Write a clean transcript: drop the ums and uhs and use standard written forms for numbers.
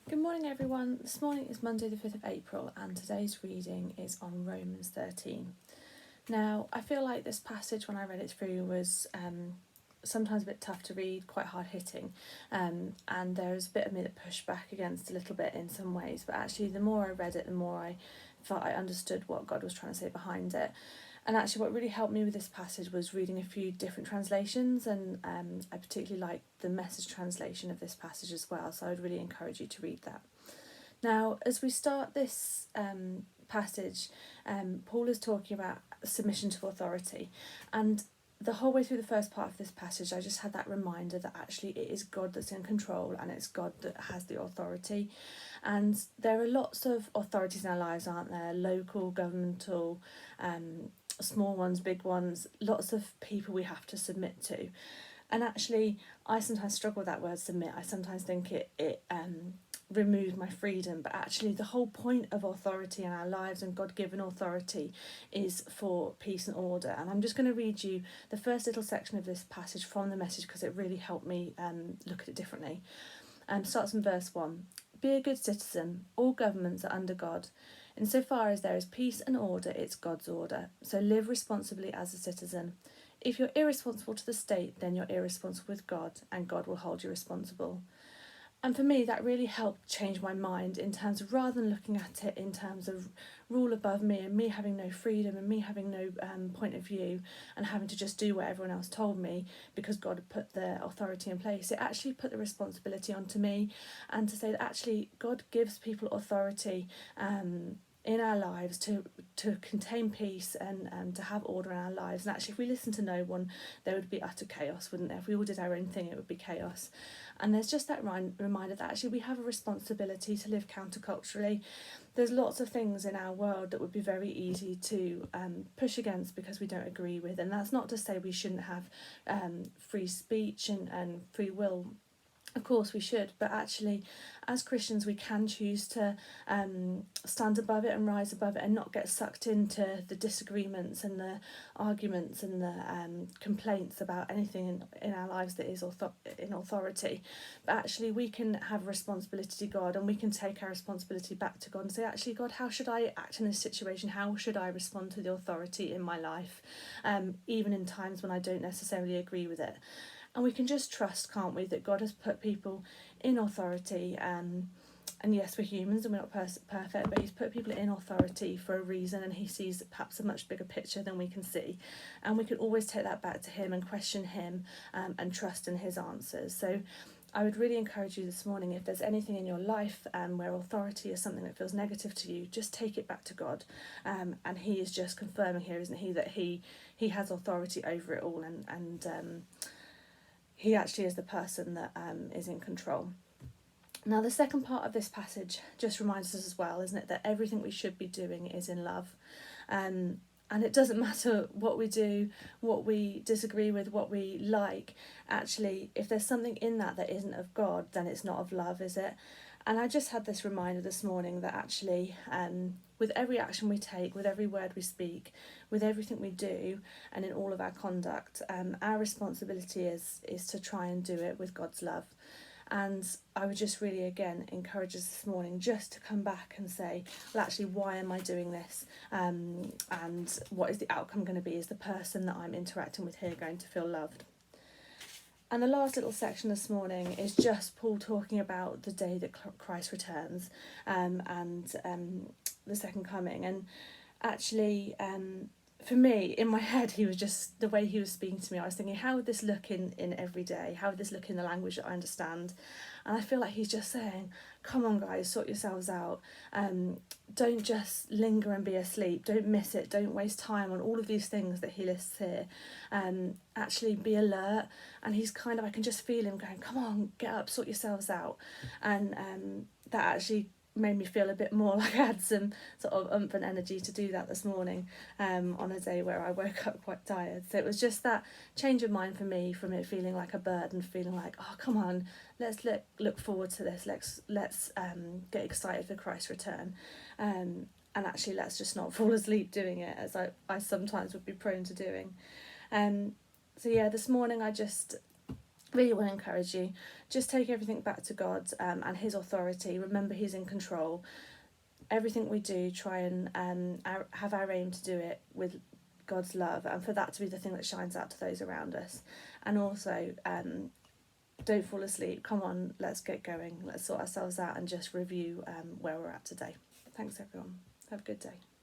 Good morning, everyone. This morning is Monday, the 5th of April, and today's reading is on Romans 13. Now, I feel like this passage, when I read it through, was sometimes a bit tough to read, quite hard hitting, and there was a bit of me that pushed back against a little bit in some ways. But actually, the more I read it, the more I felt I understood what God was trying to say behind it. And actually, what really helped me with this passage was reading a few different translations, and I particularly like the Message translation of this passage as well, so I would really encourage you to read that. Now, as we start this passage, Paul is talking about submission to authority, and the whole way through the first part of this passage, I just had that reminder that actually it is God that's in control and it's God that has the authority. And there are lots of authorities in our lives, aren't there? Local, governmental, small ones, big ones, lots of people we have to submit to. And actually, I sometimes struggle with that word submit. I sometimes think it removed my freedom, but actually the whole point of authority in our lives and God-given authority is for peace and order. And I'm just going to read you the first little section of this passage from the Message because it really helped me look at it differently. Starts in verse 1. Be a good citizen. All governments are under God. Insofar as there is peace and order, it's God's order. So live responsibly as a citizen. If you're irresponsible to the state, then you're irresponsible with God, and God will hold you responsible. And for me, that really helped change my mind in terms of, rather than looking at it in terms of rule above me and me having no freedom and me having no point of view and having to just do what everyone else told me because God had put the authority in place, it actually put the responsibility onto me, and to say that actually God gives people authority in our lives to contain peace and to have order in our lives. And actually, if we listened to no one, there would be utter chaos, wouldn't there? If we all did our own thing, it would be chaos. And there's just that reminder that actually we have a responsibility to live counterculturally. There's lots of things in our world that would be very easy to push against because we don't agree with. And that's not to say we shouldn't have free speech and free will. Of course we should, but actually as Christians we can choose to stand above it and rise above it and not get sucked into the disagreements and the arguments and the complaints about anything in our lives that is in authority. But actually we can have a responsibility to God, and we can take our responsibility back to God and say, actually, God, how should I act in this situation? How should I respond to the authority in my life, even in times when I don't necessarily agree with it? And we can just trust, can't we, that God has put people in authority. And yes, we're humans and we're not perfect, but he's put people in authority for a reason, and he sees perhaps a much bigger picture than we can see. And we can always take that back to him and question him and trust in his answers. So I would really encourage you this morning, if there's anything in your life where authority is something that feels negative to you, just take it back to God. And he is just confirming here, isn't he, that he has authority over it all, and he actually is the person that is in control. Now, the second part of this passage just reminds us as well, isn't it, that everything we should be doing is in love. And it doesn't matter what we do, what we disagree with, what we like. Actually, if there's something in that isn't of God, then it's not of love, is it? And I just had this reminder this morning that actually with every action we take, with every word we speak, with everything we do, and in all of our conduct, our responsibility is to try and do it with God's love. And I would just really, again, encourage us this morning just to come back and say, well, actually, why am I doing this? And what is the outcome going to be? Is the person that I'm interacting with here going to feel loved? And the last little section this morning is just Paul talking about the day that Christ returns and the second coming. And actually, for me, in my head, he was just, the way he was speaking to me, I was thinking, how would this look in every day? How would this look in the language that I understand? And I feel like he's just saying, come on, guys, sort yourselves out. Don't just linger and be asleep. Don't miss it. Don't waste time on all of these things that he lists here. Actually be alert. And he's kind of, I can just feel him going, come on, get up, sort yourselves out. And that actually made me feel a bit more like I had some sort of oomph and energy to do that this morning on a day where I woke up quite tired. So it was just that change of mind for me, from it feeling like a burden, feeling like, oh, come on, let's look forward to this, let's get excited for Christ's return, and actually let's just not fall asleep doing it, as I sometimes would be prone to doing. So yeah, this morning I just really want to encourage you, just take everything back to God, and his authority. Remember, he's in control. Everything we do, try and have our aim to do it with God's love, and for that to be the thing that shines out to those around us. And also, don't fall asleep. Come on, let's get going. Let's sort ourselves out and just review where we're at today. Thanks, everyone. Have a good day.